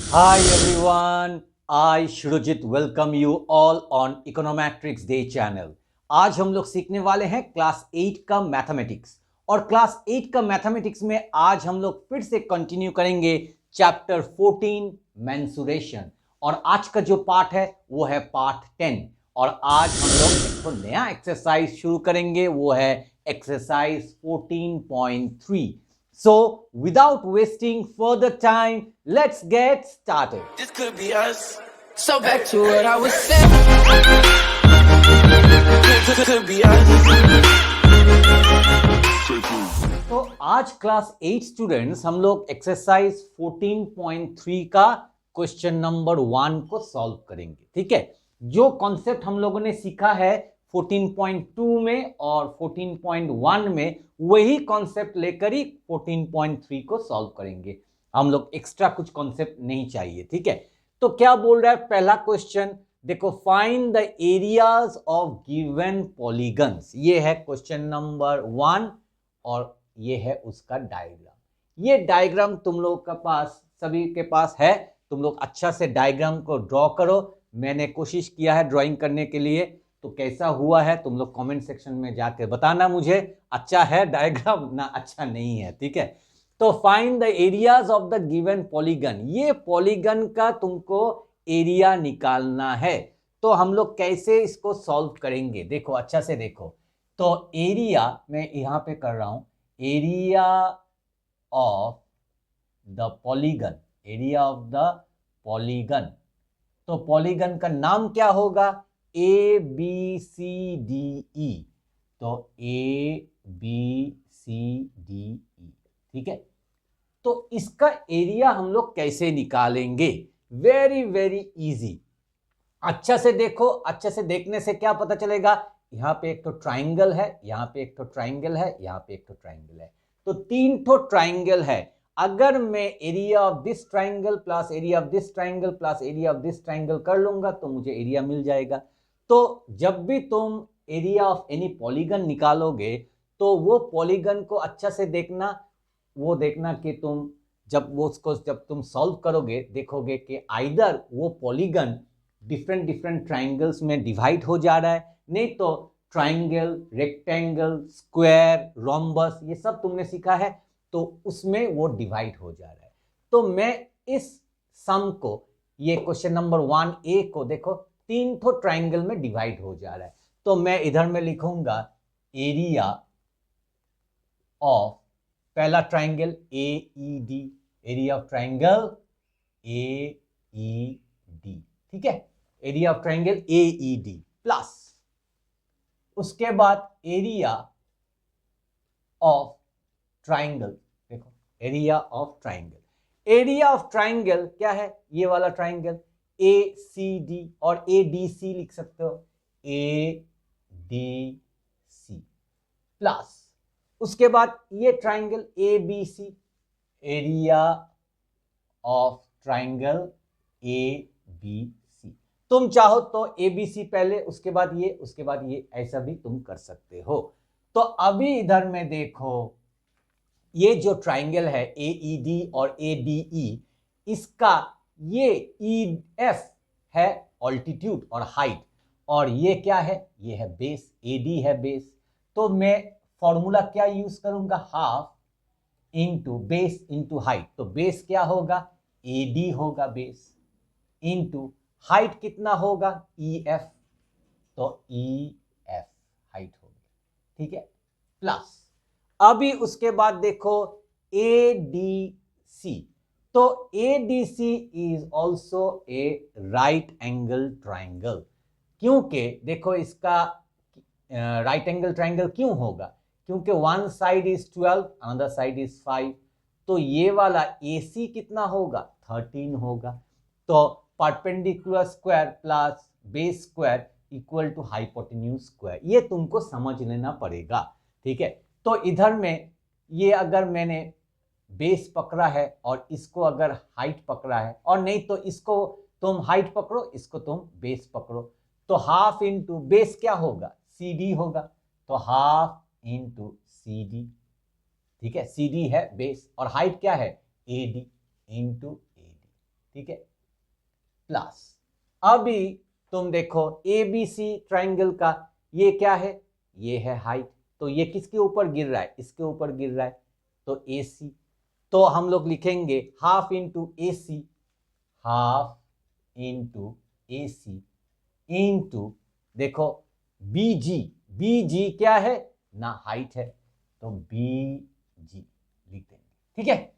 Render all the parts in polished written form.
Hi everyone, I Shurujit welcome you all on Econometrics Day channel. आज हम लोग सीखने वाले हैं क्लास 8 का मैथमेटिक्स और क्लास 8 का मैथमेटिक्स में आज हम लोग फिर से कंटिन्यू करेंगे चैप्टर 14 मेंसुरेशन और आज का जो पार्ट है वो है पार्ट 10 और आज हम लोग एक तो नया एक्सरसाइज शुरू करेंगे वो है exercise 14.3. So, without wasting further time, let's get started. This could be us. So back to what I was saying. Could be us. तो आज क्लास 8 स्टूडेंट्स हम लोग एक्सरसाइज 14.3 का क्वेश्चन नंबर 1 को सॉल्व करेंगे. ठीक है, जो कॉन्सेप्ट हम लोगों ने सीखा है 14.2 में और 14.1 में वही कॉन्सेप्ट लेकर ही 14.3 को सॉल्व करेंगे. हम लोग एक्स्ट्रा कुछ कॉन्सेप्ट नहीं चाहिए. ठीक है, तो क्या बोल रहा है पहला क्वेश्चन, देखो find the areas of given polygons. ये है क्वेश्चन नंबर 1 और ये है उसका डायग्राम. ये डायग्राम तुम लोग के पास सभी के पास है. तुम लोग अच्छा से डायग्राम को ड्रॉ करो. मैंने कोशिश किया है ड्राइंग करने के लिए, तो कैसा हुआ है तुम लोग कमेंट सेक्शन में जाकर बताना मुझे. अच्छा है डायग्राम ना अच्छा नहीं है. ठीक है, तो find the areas of the given polygon. ये पॉलीगन का तुमको एरिया निकालना है. तो हम लोग कैसे इसको सॉल्व करेंगे, देखो अच्छा से देखो. तो एरिया मैं यहां पे कर रहा हूं, area of the polygon, area of the polygon. तो पॉलीगन का नाम क्या होगा, ए बी सी डी ई. तो ए बी सी डी ई. ठीक है, तो इसका एरिया हम लोग कैसे निकालेंगे, वेरी वेरी इजी. अच्छा से देखो, अच्छे से देखने से क्या पता चलेगा, यहां पे एक तो ट्राइंगल है, यहां पे एक तो ट्राइंगल है, यहां पे एक तो ट्राइंगल है. तो 3 तो ट्राइंगल है. अगर मैं area of this triangle plus area of this triangle plus area of this triangle कर लूंगा तो मुझे एरिया मिल जाएगा. तो जब भी तुम एरिया ऑफ एनी पॉलीगन निकालोगे तो वो पॉलीगन को अच्छा से देखना, वो देखना कि तुम जब तुम सॉल्व करोगे देखोगे कि आइदर वो पॉलीगन डिफरेंट डिफरेंट ट्राइंगल्स में डिवाइड हो जा रहा है, नहीं तो ट्राइंगल, रेक्टेंगल, स्क्वायर, रोम्बस ये सब तुमने सीखा है तो उसमें वो डिवाइड हो जा रहा है. तो मैं इस सम को, ये क्वेश्चन नंबर 1A को देखो 3 तो ट्राइंगल में डिवाइड हो जा रहा है. तो मैं इधर में लिखूंगा एरिया ऑफ पहला triangle A E D, area of triangle A E D. ठीक है, area of triangle A E D plus उसके बाद एरिया ऑफ ट्राइंगल. देखो area of triangle, area of triangle क्या है, ये वाला ट्राइंगल ए सी डी, और ए डी सी लिख सकते हो, ए डी सी प्लस उसके बाद ये triangle A B C, area of triangle A B C. तुम चाहो तो ए बी सी पहले उसके बाद ये, उसके बाद ये, ऐसा भी तुम कर सकते हो. तो अभी इधर में देखो ये जो ट्राइंगल है ए ई डी और ए डी ई, इसका ये ई एफ है ऑल्टीट्यूड और हाइट, और ये क्या है, ये है बेस, ए डी है बेस. तो मैं फॉर्मूला क्या यूज करूंगा, half into base into height. तो बेस क्या होगा, ए डी होगा बेस, इंटू हाइट कितना होगा, ई एफ. तो ई एफ हाइट हो गया. ठीक है, प्लस अभी उसके बाद देखो ए डी सी. तो A D C is also a right angle triangle. क्योंकि देखो इसका राइट एंगल ट्राइंगल क्यों होगा, क्योंकि one side is 12, another side is 5. तो ये वाला ए सी कितना होगा, 13 होगा. तो perpendicular square plus base square equal to hypotenuse square, ये तुमको समझ लेना पड़ेगा. ठीक है, तो इधर में ये अगर मैंने बेस पकड़ा है और इसको अगर हाइट पकड़ा है, और नहीं तो इसको तुम हाइट पकड़ो, इसको तुम बेस पकड़ो, तो हाफ इंटू बेस क्या होगा, सी डी होगा. तो हाफ इंटू सी डी. ठीक है, सी डी है बेस और हाइट क्या है, A D into A D. ठीक है, प्लस अभी तुम देखो ABC ट्राइंगल का ये क्या है, ये है हाइट, तो ये किसके ऊपर गिर रहा है, इसके ऊपर गिर रहा है, तो AC, तो हम लोग लिखेंगे half into AC, half into AC into देखो BG, BG क्या है ना, हाइट है, तो BG लिख देंगे। ठीक है,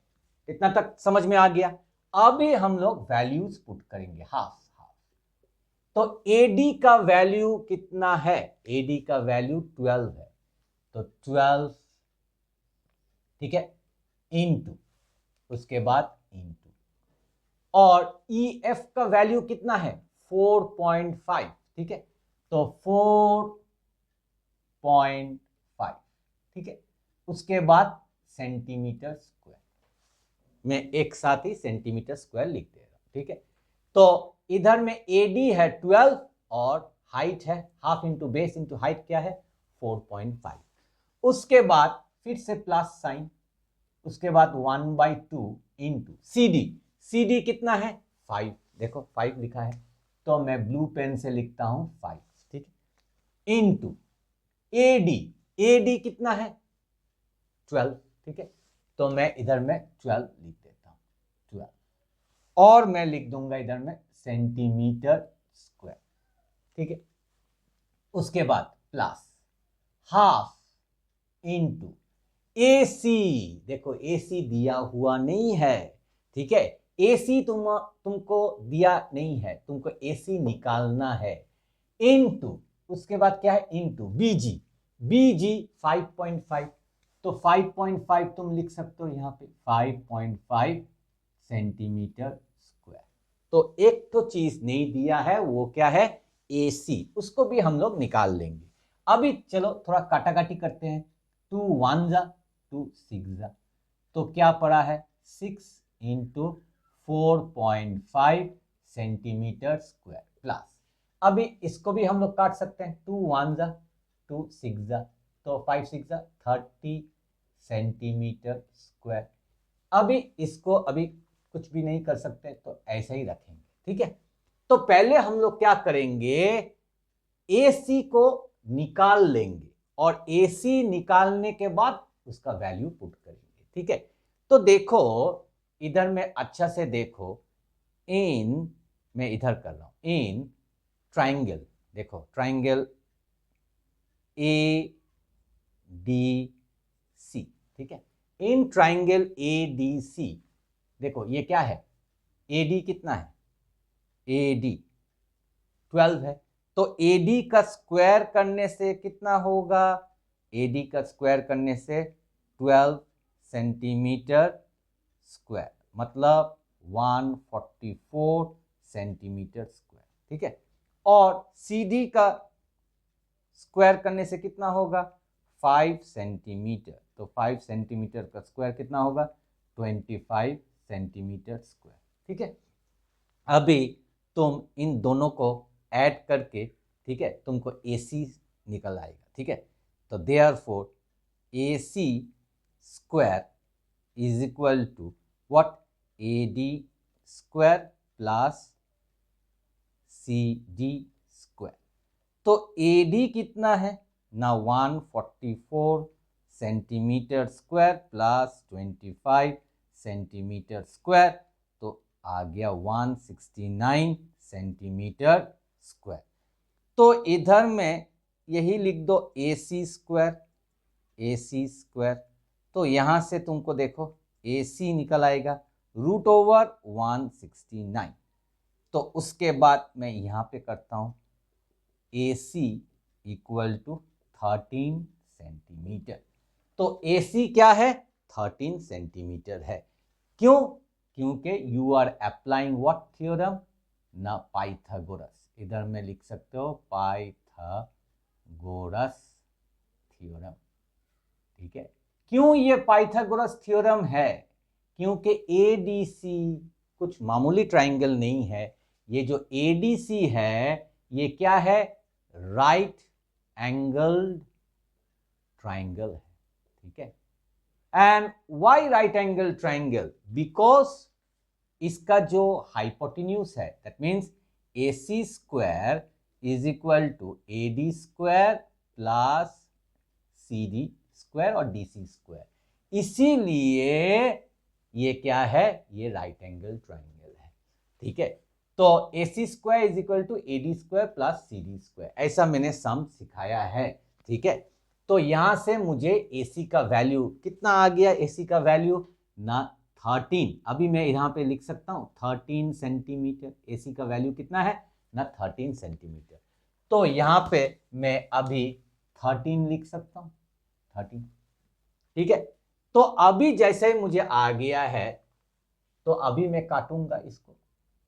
इतना तक समझ में आ गया। अभी हम लोग वैल्यूज पुट करेंगे, हाफ हाफ, तो AD का वैल्यू कितना है, AD का वैल्यू 12 है, तो 12, ठीक है, इंटू उसके बाद इंटू, और EF का वैल्यू कितना है 4.5, ठीक है, तो 4.5, ठीक है, उसके बाद सेंटीमीटर स्क्वायर, मैं एक साथ ही सेंटीमीटर स्क्वायर लिख दे रहा हूं। ठीक है, तो इधर में AD है 12 और हाइट है half into base into height क्या है 4.5, उसके बाद फिर से प्लस साइन, उसके बाद 1/2 इंटू CD कितना है 5, देखो 5 लिखा है, तो मैं ब्लू पेन से लिखता हूं 5, ठीक है, इंटू AD कितना है 12, ठीक है, तो मैं इधर में 12 लिख देता हूं, 12, और मैं लिख दूंगा इधर में सेंटीमीटर स्क्वायर। ठीक है, उसके बाद प्लस हाफ इंटू AC, देखो AC दिया हुआ नहीं है, ठीक है, AC तुमको दिया नहीं है, तुमको AC निकालना है, इंटू उसके बाद क्या है इंटू BG 5.5, तो 5.5 तुम लिख सकते हो यहां पे 5.5 सेंटीमीटर स्क्वायर। तो एक तो चीज नहीं दिया है, वो क्या है AC, उसको भी हम लोग निकाल लेंगे। अभी चलो थोड़ा काटाकाटी करते हैं, 2 1 जा 2 6 जा, तो क्या पड़ा है 6 इंटू 4.5 सेंटीमीटर स्क्वायर, प्लस अभी इसको भी हम लोग काट सकते हैं, 2 1 जा 2 6 जा, तो 5 6 जा 30 सेंटीमीटर स्क्वायर। अभी इसको अभी कुछ भी नहीं कर सकते, तो ऐसे ही रखेंगे। ठीक है, तो पहले हम लोग क्या करेंगे, AC को निकाल लेंगे, और AC निकालने के बाद उसका वैल्यू पुट करेंगे। ठीक है, तो देखो इधर में अच्छा से देखो, मैं इधर कर रहा हूं, इन ट्राइंगल, देखो ट्राइंगल ADC, ठीक है, इन ट्राइंगल ADC, देखो ये क्या है, AD कितना है, AD 12 है, तो AD का स्क्वायर करने से कितना होगा, AD का स्क्वायर करने से 12 सेंटीमीटर स्क्वायर, मतलब 144 सेंटीमीटर स्क्वायर। ठीक है, और CD का स्क्वायर करने से कितना होगा 5 सेंटीमीटर, तो 5 सेंटीमीटर का स्क्वायर कितना होगा 25 सेंटीमीटर स्क्वायर। ठीक है, अभी तुम इन दोनों को ऐड करके, ठीक है, तुमको AC निकल आएगा। ठीक है, तो therefore AC square is equal to what, AD square plus CD square, तो AD कितना है ना 144 centimetre square plus 25 centimetre square, तो आ गया 169 सेंटीमीटर स्क्वायर। तो इधर में यही लिख दो AC स्क्वायर, तो यहां से तुमको देखो AC निकल आएगा √169, तो उसके बाद मैं यहां पे करता हूं AC इक्वल टू 13 सेंटीमीटर, तो AC क्या है 13 सेंटीमीटर है। क्यों, क्योंकि you are applying what theorem ना, पाइथागोरस, इधर में लिख सकते हो पाइथागोरस थ्योरम। ठीक है, क्यों ये पाइथागोरस थ्योरम है, क्योंकि ADC कुछ मामूली ट्राइंगल नहीं है, ये जो ADC है ये क्या है, राइट एंगल्ड ट्राइंगल है। ठीक है, and why right angle triangle, because इसका जो हाइपोटेन्यूज है that means AC square is equal to AD square plus CD square और DC स्क्वायर। इसीलिए ये क्या है, ये राइट एंगल ट्राइंगल है। ठीक है, तो AC square is equal to AD square plus CD square, ऐसा मैंने सम सिखाया है। ठीक है, तो यहां से मुझे AC का वैल्यू कितना आ गया, AC का वैल्यू ना 13, अभी मैं यहाँ पे लिख सकता हूँ 13 सेंटीमीटर। AC का वैल्यू कितना है ना 13 सेंटीमीटर। तो यहाँ पे मैं अभी 13 लिख सकता हूँ, 13। ठीक है, तो अभी जैसे ही मुझे आ गया है तो अभी मैं काटूंगा इसको,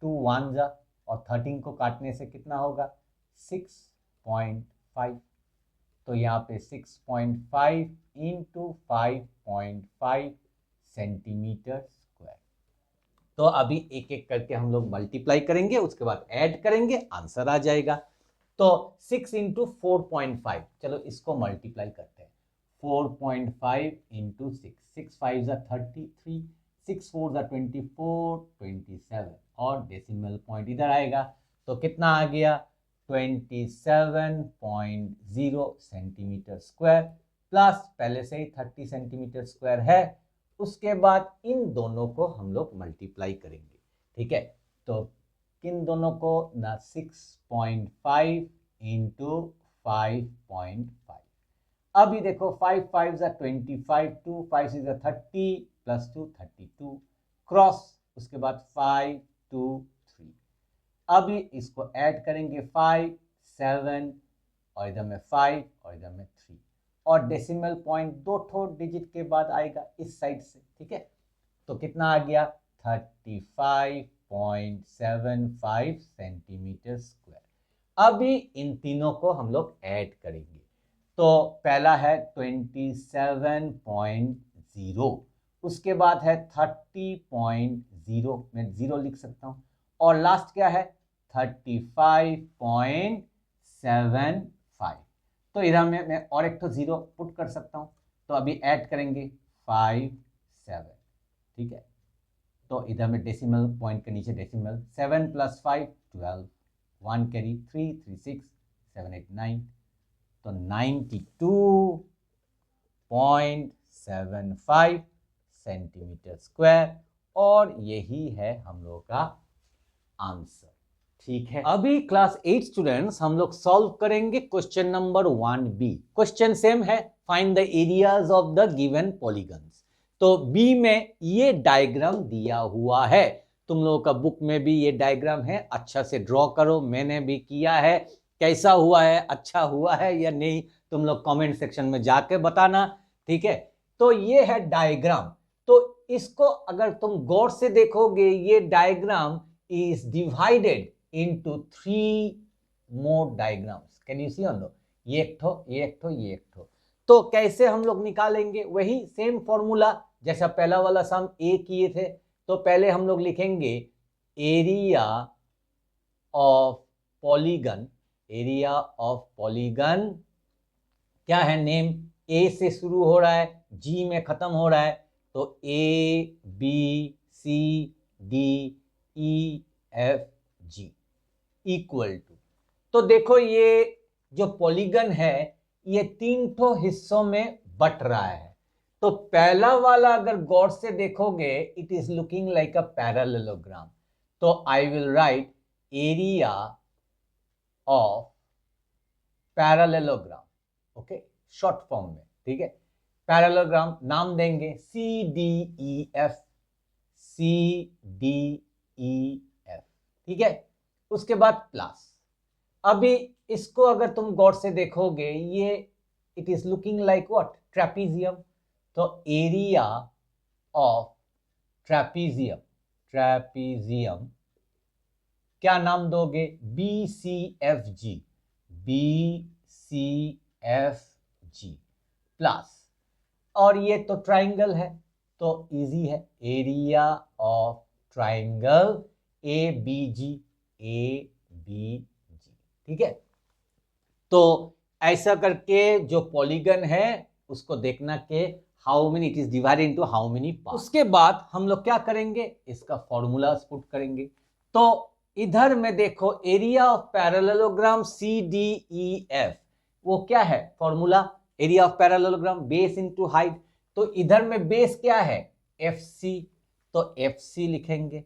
2 1 जा और 13 को काटने से कितना होगा 6.5। तो यहाँ पे 6.5 इंटू 5.5 सेंटीमीटर स्क्वायर। तो अभी एक एक करके हम लोग मल्टीप्लाई करेंगे, उसके बाद ऐड करेंगे, आंसर आ जाएगा। तो 6 इंटू 4.5, चलो इसको मल्टीप्लाई करते हैं। 4.5 इंटू 6, 6 5 33, 6 4 24, 27 और डेसिमल पॉइंट इधर आएगा तो कितना आ गया 27.0 सेंटीमीटर स्क्वायर प्लस पहले से ही 30 सेंटीमीटर स्क्वायर है। उसके बाद इन दोनों को हम लोग मल्टीप्लाई करेंगे। ठीक है, तो किन दोनों को ना 6.5 इंटू 5.5। अभी देखो 5 5 25, 2 5 6 30 प्लस 2 32 क्रॉस, उसके बाद 5 2 3। अभी इसको ऐड करेंगे 5 7 और इधर में 5 और इधर में 3 और डेसिमल पॉइंट 2 डिजिट के बाद आएगा इस साइड से। ठीक है, तो कितना आ गया 35.75 सेंटीमीटर स्क्वायर। अभी इन तीनों को हम लोग ऐड करेंगे। तो पहला है 27.0, उसके बाद है 30.0, मैं 0 लिख सकता हूं, और लास्ट क्या है 35.75। तो इधर में मैं और एक तो 0 पुट कर सकता हूं। तो अभी ऐड करेंगे 5 7। ठीक है, तो इधर में डेसिमल पॉइंट के नीचे डेसिमल, 7 प्लस 5 12, 1 कैरी 3 3 6 7 8 9, तो 92.75 सेंटीमीटर स्क्वायर, और यही है हम लोग का आंसर। ठीक है, अभी क्लास 8 स्टूडेंट्स हम लोग सॉल्व करेंगे question number 1B। Question same है, find the areas of the given polygons. तो बी में ये डायग्राम दिया हुआ है, तुम लोगों का बुक में भी ये डायग्राम है, अच्छा से ड्रॉ करो, मैंने भी किया है। कैसा हुआ है, अच्छा हुआ है या नहीं, तुम लोग कमेंट सेक्शन में जाके बताना। ठीक है, तो ये है डायग्राम। तो इसको अगर तुम गौर से देखोगे, ये diagram is divided into 3 more diagrams. Can you see on the ये एक ठो, ये एक ठो, ये एक ठो। तो कैसे हम लोग निकालेंगे, वही सेम फॉर्मूला जैसा पहला वाला सम ए किए थे। तो पहले हम लोग लिखेंगे area of polygon, area of polygon क्या है, नेम ए से शुरू हो रहा है, जी में खत्म हो रहा है, तो A B C D E F G equal to. तो देखो ये जो पॉलीगन है ये 3 ठो हिस्सों में बट रहा है। तो पहला वाला अगर गौर से देखोगे, it is looking like a parallelogram. तो I will write area of parallelogram, okay, short form में। ठीक है, पैरेललोग्राम नाम देंगे C D E F, C D E F. ठीक है, उसके बाद प्लस। अभी इसको अगर तुम गौर से देखोगे, ये it is looking like what, trapezium. तो एरिया ऑफ ट्रेपीजियम, ट्रेपीजियम क्या नाम दोगे, B C F G, B C F G plus, और ये तो ट्राइंगल है तो इजी है, area of triangle A B G, A B G. ठीक है, तो ऐसा करके जो पॉलीगन है उसको देखना के how many, it is divided into how many part. उसके बाद हम लोग क्या करेंगे, इसका फॉर्मूला पुट करेंगे। तो इधर में देखो एरिया ऑफ पैरेललोग्राम CDEF, वो क्या है formula, area of parallelogram base into height. तो इधर में बेस क्या है FC, तो FC लिखेंगे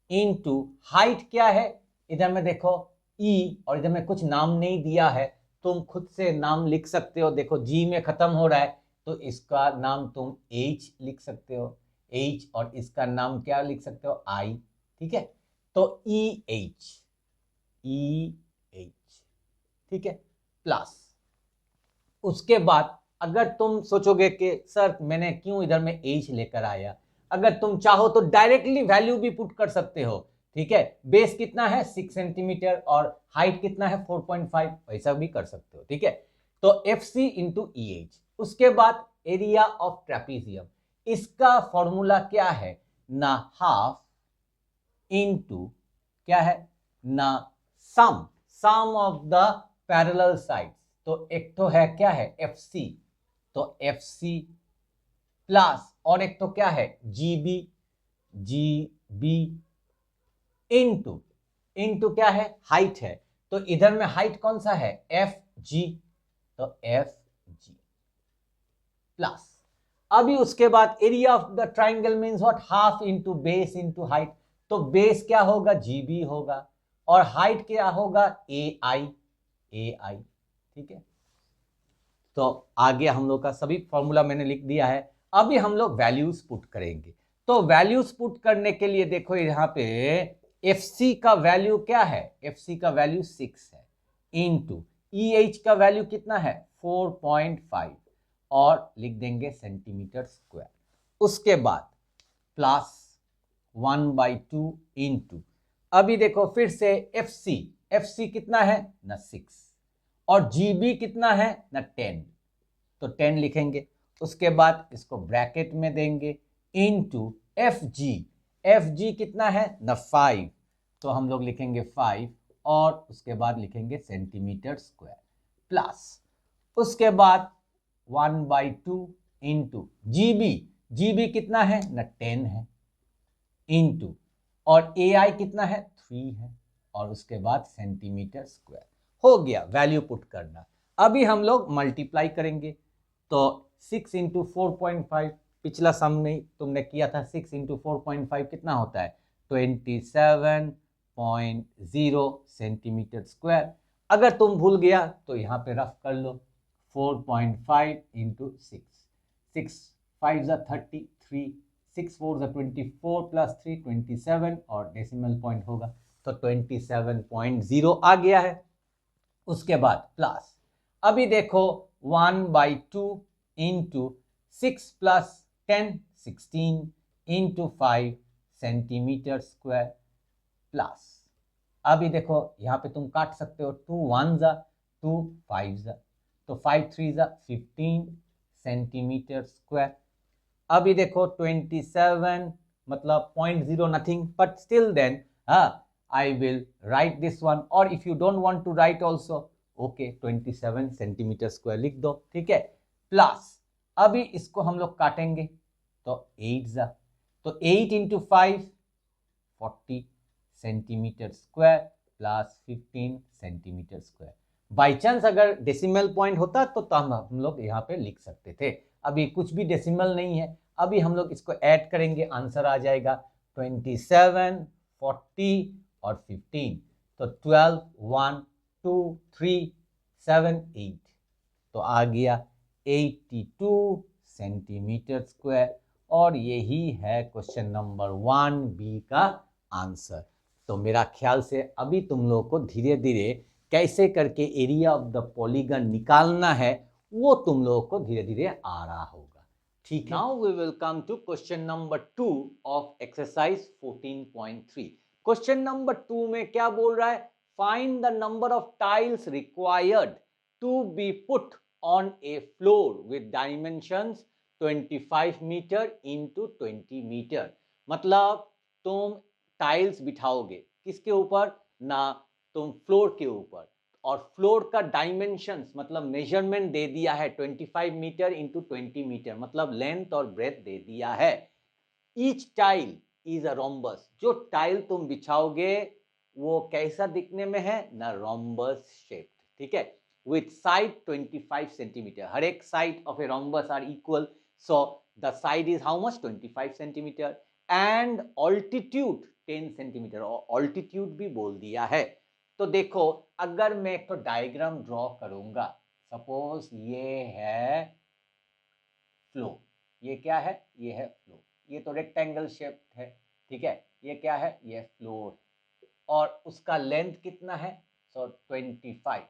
इनटू हाइट क्या है, इधर में देखो E और इधर में कुछ नाम नहीं दिया है, तुम खुद से नाम लिख सकते हो। देखो G में खत्म हो रहा है तो इसका नाम तुम H लिख सकते हो, H, और इसका नाम क्या लिख सकते हो I, ठीक है। तो EH, ठीक है, प्लस उसके बाद अगर तुम सोचोगे कि सर मैंने क्यों इधर में H लेकर आया, अगर तुम चाहो तो डायरेक्टली वैल्यू भी पुट कर सकते हो, ठीक है। बेस कितना है 6 सेंटीमीटर और हाइट कितना है 4.5, वैसा भी कर सकते हो, ठीक है। तो FC इंटू EH। उसके बाद एरिया ऑफ ट्रेपीजियम, इसका फॉर्मूला क्या है ना हाफ इंटू क्या है ना सम ऑफ द पैरेलल साइड्स। तो एक तो है क्या है FC, तो FC प्लस और एक तो क्या है GB इंटू क्या है हाइट है, तो इधर में हाइट कौन सा है FG, तो FG प्लस अभी उसके बाद area of the triangle means what, half into base into height. तो बेस क्या होगा GB होगा और हाइट क्या होगा AI, ठीक है। तो आगे हम लोग का सभी फॉर्मूला मैंने लिख दिया है। अभी हम लोग वैल्यूज पुट करेंगे। तो वैल्यूज पुट करने के लिए देखो यहाँ पे FC का वैल्यू क्या है, FC का वैल्यू 6 है इंटू EH का वैल्यू कितना है 4.5 और लिख देंगे सेंटीमीटर स्क्वायर। उसके बाद प्लस 1/2 इंटू, अभी देखो फिर से FC कितना है ना 6 और GB कितना है ना 10, तो 10 लिखेंगे। उसके बाद इसको ब्रैकेट में देंगे इनटू FG कितना है ना 5, तो हम लोग लिखेंगे 5 और उसके बाद लिखेंगे सेंटीमीटर स्क्वायर प्लस उसके बाद 1/2 इंटू GB कितना है ना 10 है इंटू और AI कितना है 3 है और उसके बाद सेंटीमीटर स्क्वायर। हो गया वैल्यू पुट करना। अभी हम लोग मल्टीप्लाई करेंगे। तो 6 इंटू 4.5, पिछला सम में तुमने किया था, 6 इंटू 4.5 कितना होता है 27.0 सेंटीमीटर स्क्वायर। अगर तुम भूल गया तो यहाँ पे रफ कर लो 4.5 इंटू 6, 6 5 जा 33, 6 4 जा 24 प्लस 3 27 और डेसिमल पॉइंट होगा तो 27.0 आ गया है। उसके बाद प्लस अभी देखो 1/2 into 6 plus 10 16 into 5 centimetre square plus अभी देखो यहाँ पे तुम काट सकते हो 2 1 जा 2 5 जा, तो 5 3 जा 15 सेंटीमीटर स्क्वायर। अभी देखो 27 मतलब 0.0 nothing, but still then I will write this one, or if you don't want to write also, okay 27 centimetre square लिख दो, ठीक है। प्लस अभी इसको हम लोग काटेंगे तो 8 जा, तो 8 into 5 40 centimetre square plus 15 centimetre square. By chance अगर डेसिमल पॉइंट होता तो हम लोग यहाँ पे लिख सकते थे, अभी कुछ भी डेसिमल नहीं है। अभी हम लोग इसको ऐड करेंगे, आंसर आ जाएगा 27 40 और 15, तो 12 1 2 3 7 8, तो आ गया 82 सेंटीमीटर स्क्वायर। और यही है क्वेश्चन नंबर 1B का आंसर। तो मेरा ख्याल से अभी तुम लोग को धीरे धीरे कैसे करके एरिया ऑफ द पॉलीगन निकालना है वो तुम लोगों को धीरे धीरे आ रहा होगा, ठीक है। Now we will come to question number 2 of exercise 14.3। Question number 2 में क्या बोल रहा है, find the number of tiles required to be put on a floor with dimensions 25 metre into 20 metre. मतलब तुम टाइल्स बिठाओगे किसके ऊपर ना, तुम फ्लोर के ऊपर, और फ्लोर का डायमेंशंस मतलब मेजरमेंट दे दिया है 25 मीटर इंटू 20 मीटर, मतलब लेंथ और ब्रेथ दे दिया है। Each tile is a rhombus, जो टाइल तुम बिछाओगे वो कैसा दिखने में है ना, रोम्बस शेप, ठीक है, विथ साइड 25 सेंटीमीटर, हर एक side of a rhombus are equal, so the side is how much 25 centimetre and altitude 10 centimetre, और ऑल्टीट्यूड भी बोल दिया है। तो देखो अगर मैं एक तो डायग्राम ड्रॉ करूंगा, सपोज ये है फ्लो, ये क्या है, ये है फ्लो, ये तो रेक्टेंगल शेप है, ठीक है, ये क्या है, ये फ्लोर, और उसका लेंथ कितना है, सो 25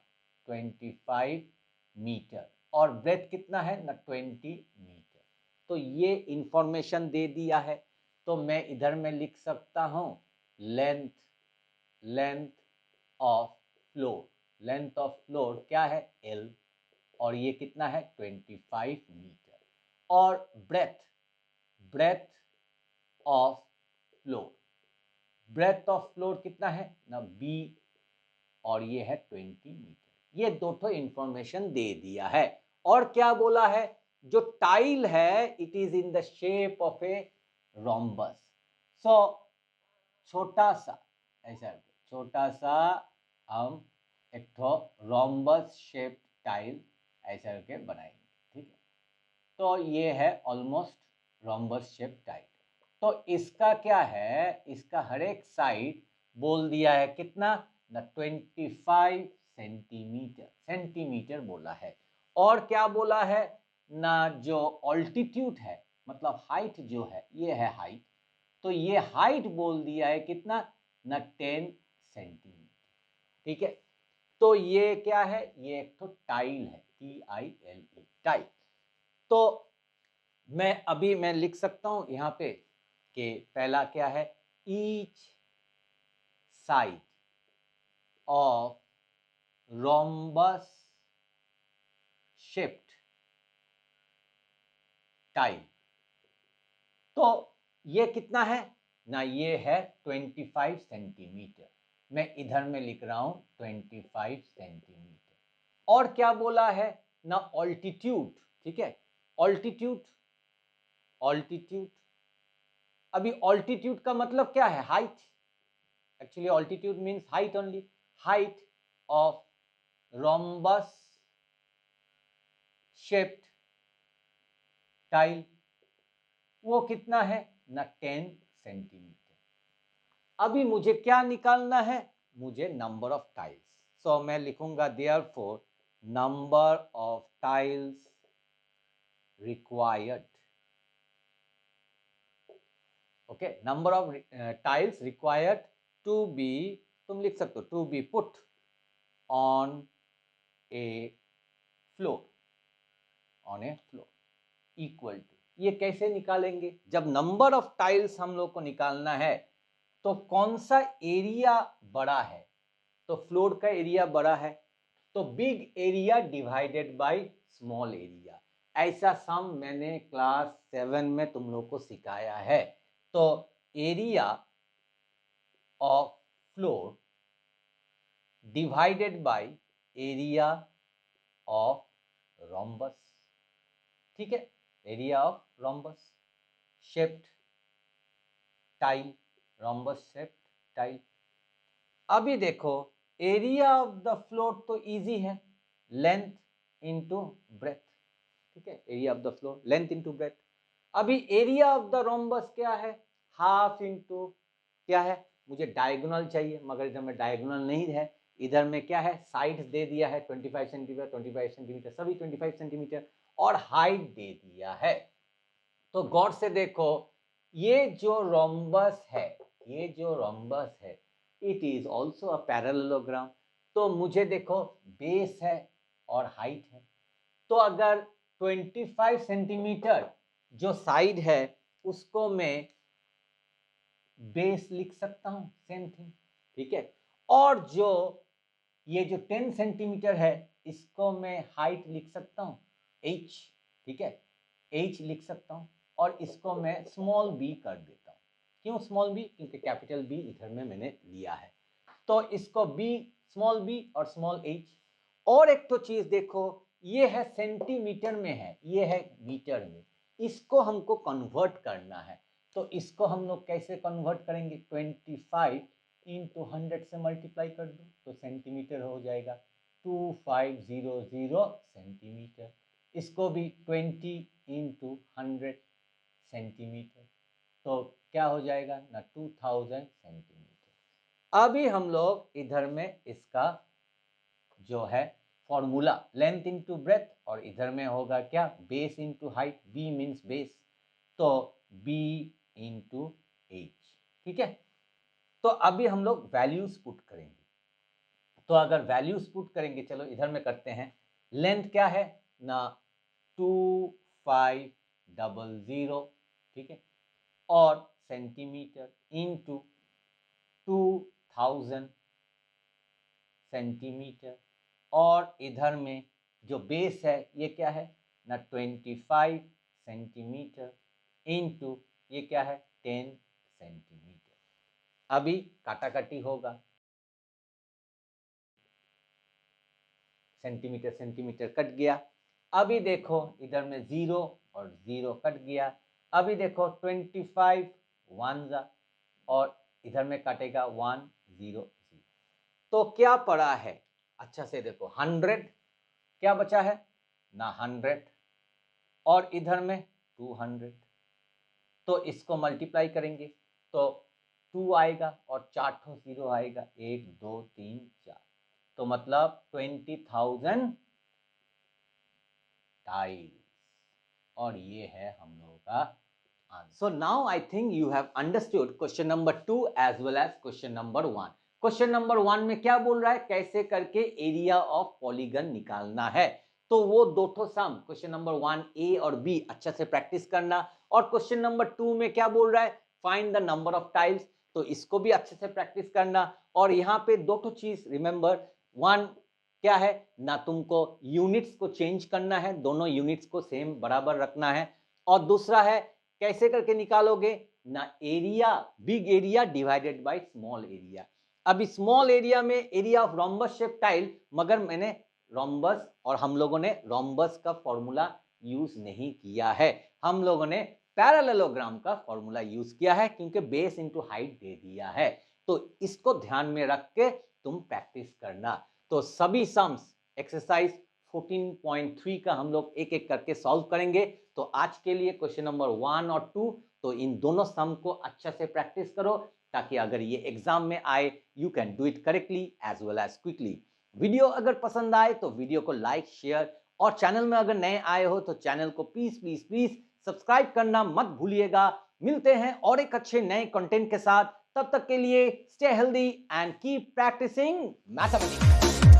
मीटर, और ब्रेथ कितना है ना 20 मीटर। तो ये इंफॉर्मेशन दे दिया है, तो मैं इधर में लिख सकता हूं length, length of floor, length of floor क्या है L, और ये कितना है 25 मीटर, और breadth, breadth of floor, breadth of floor कितना है ना B, और ये है 20 मीटर। ये दो तो इंफॉर्मेशन दे दिया है, और क्या बोला है, जो टाइल है it is in the shape of a rhombus, so छोटा सा ऐसा, छोटा सा हम एक तो रोम्बस शेप टाइल ऐसा करके बनाएंगे, ठीक है। तो ये है ऑलमोस्ट रोम्बस शेप टाइल। तो इसका क्या है, इसका हर एक साइड बोल दिया है कितना ना 25 सेंटीमीटर, सेंटीमीटर बोला है, और क्या बोला है ना, जो ऑल्टीट्यूड है मतलब हाइट जो है, ये है हाइट, तो ये हाइट बोल दिया है कितना ना 10 सेंटीमीटर, ठीक है। तो ये क्या है, ये एक तो टाइल है, TILE टाइल। तो मैं लिख सकता हूं यहां पे कि पहला क्या है, each side of rhombus shaped tile, तो ये कितना है ना, ये है 25 सेंटीमीटर, मैं इधर में लिख रहा हूं 25 सेंटीमीटर, और क्या बोला है ना ऑल्टीट्यूड, ठीक है, ऑल्टीट्यूड, ऑल्टीट्यूड, अभी ऑल्टीट्यूड का मतलब क्या है, height, actually altitude means height only, height of rhombus shaped tile, वो कितना है ना 10 सेंटीमीटर। अभी मुझे क्या निकालना है, मुझे नंबर ऑफ टाइल्स, सो मैं लिखूंगा therefore number of tiles required, okay, number of tiles required to be, तुम लिख सकते हो to be put on a floor, on a floor equal to, ये कैसे निकालेंगे, जब नंबर ऑफ टाइल्स हम लोग को निकालना है तो कौन सा एरिया बड़ा है, तो फ्लोर का एरिया बड़ा है, तो big area divided by small area, ऐसा सम मैंने क्लास 7 में तुम लोग को सिखाया है। तो area of floor divided by area of rhombus, ठीक है, area of rhombus shaped tile, rhombus shaped tile. अभी देखो एरिया ऑफ द फ्लोर तो इजी है, लेंथ इनटू ब्रेथ, ठीक है, area of the floor length into breadth. अभी area of the rhombus क्या है, हाफ इनटू क्या है, मुझे डायगोनल चाहिए, मगर इधर में डायगोनल नहीं है, इधर में क्या है साइड्स दे दिया है 25 सेंटीमीटर 25 सेंटीमीटर सभी 25 सेंटीमीटर, और हाइट दे दिया है। तो गौर से देखो ये जो रोम्बस है, ये जो रोम्बस है it is also a parallelogram, तो मुझे देखो बेस है और हाइट है, तो अगर 25 सेंटीमीटर जो साइड है उसको मैं बेस लिख सकता हूं, सेम थिंग, ठीक है, और जो ये जो 10 सेंटीमीटर है इसको मैं हाइट लिख सकता हूं h, ठीक है, h लिख सकता हूं, और इसको मैं स्मॉल b कर देता हूं, क्यों स्मॉल b, क्योंकि कैपिटल B इधर में मैंने लिया है, तो इसको b स्मॉल बी और स्मॉल एच। और एक तो चीज देखो, ये है सेंटीमीटर में है, ये है मीटर में, इसको हमको कन्वर्ट करना है। तो इसको हम लोग कैसे कन्वर्ट करेंगे, 25 इंटू 100 से मल्टीप्लाई कर दो तो सेंटीमीटर हो जाएगा, 2500 सेंटीमीटर। इसको भी 20 इंटू 100 सेंटीमीटर, तो क्या हो जाएगा ना, 2000 सेंटीमीटर। अभी हम लोग इधर में इसका जो है फॉर्मूला, लेंथ इंटू ब्रेथ, और इधर में होगा क्या, base into height, B means base, तो बी इंटू एच। ठीक है, तो अभी हम लोग वैल्यूज पुट करेंगे। तो अगर वैल्यूज पुट करेंगे, चलो इधर में करते हैं। लेंथ क्या है ना, 2500, ठीक है, और सेंटीमीटर इंटू 2000 सेंटीमीटर, और इधर में जो बेस है ये क्या है ना, 25 सेंटीमीटर इंटू ये क्या है, 10 सेंटीमीटर। अभी काटाकाटी होगा, सेंटीमीटर सेंटीमीटर कट गया। अभी देखो इधर में 0 और 0 कट गया। अभी देखो 25 1 जा, और इधर में काटेगा 1 0 0, तो क्या पड़ा है, अच्छा से देखो, 100 क्या बचा है ना, 100, और इधर में 200, तो इसको मल्टीप्लाई करेंगे तो 2 आएगा और 4 ठो 0 आएगा, 1 2 3 4, तो मतलब 20,000 टाइल्स, और ये है हम लोगों का answer. So now I think you have understood question number 2 as well as question number 1। Question number 1 में क्या बोल रहा है, कैसे करके एरिया ऑफ पॉलीगन निकालना है। तो वो दो ठो सम, क्वेश्चन नंबर 1 ए और बी अच्छा से प्रैक्टिस करना। और क्वेश्चन नंबर 2 में क्या बोल रहा है, find the number of tiles, तो इसको भी अच्छे से प्रैक्टिस करना। और यहाँ पे दो ठो चीज रिमेंबर, वन क्या है ना, तुमको यूनिट्स को चेंज करना है, दोनों यूनिट्स को सेम बराबर रखना है। और दूसरा है कैसे करके निकालोगे ना, area, big area divided by small area. अब स्मॉल एरिया में area of rhombus shape tile, मगर मैंने रोम्बस और हम लोगों ने रोम्बस का फॉर्मूला यूज नहीं किया है, हम लोगों ने पैरेललोग्राम का फॉर्मूला यूज किया है, क्योंकि बेस इंटू हाइट दे दिया है। तो इसको ध्यान में रख के तुम प्रैक्टिस करना। तो सभी सम्स एक्सरसाइज 14.3 का हम लोग एक एक करके सॉल्व करेंगे। तो आज के लिए क्वेश्चन नंबर 1 और 2, तो इन दोनों सम को अच्छा से प्रैक्टिस करो, ताकि अगर ये एग्जाम में आए you can do it correctly as well as quickly. Video अगर पसंद आए तो वीडियो को लाइक शेयर, और चैनल में अगर नए आए हो तो चैनल को प्लीज प्लीज प्लीज सब्सक्राइब करना मत भूलिएगा। मिलते हैं और एक अच्छे नए कंटेंट के साथ, तब तक के लिए stay healthy and keep practising mathematics.